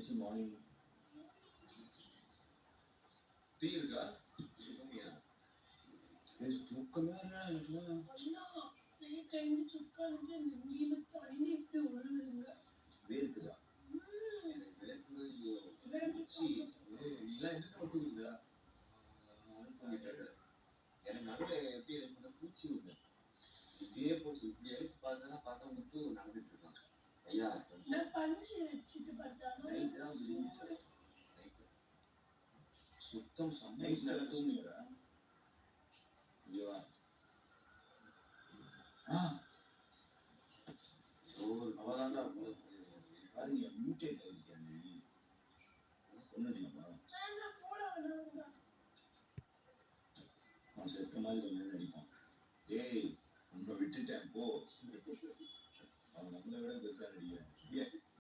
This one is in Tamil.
எந்திரிச்சு மார்னிங் டீ இருக்கா தூங்கியா தூக்கமே இல்லை எனக்குலாம். நைட் எழுந்திரிச்சு உட்காந்து நெஞ்சில தண்ணி இப்படி ஒழுகுதுங்க. வேர்க்குதா? வேர்க்குது இல்லையோ நீலாம் எதுக்கு தூங்குதா எனக்கு நடுவில் எப்படி இருந்துச்சுன்னா பூச்சி விட்டு இப்படியே போச்சு இப்படி எழுச்சி பார்த்தா முத்து நடந்துட்டு இருக்கான் ஐயா நான் பஞ்சு வச்சுட்டு பார்த்தாலும் சுத்தம் நைட் நல்லா தூங்குறா ஐயோவா அவதான்டா பாருங்க மியூட்டேட் ஆயிருக்கேன் ஒன்றும் அவன் செத்த மாதிரி கொஞ்சம் நடிப்பான். ஏய்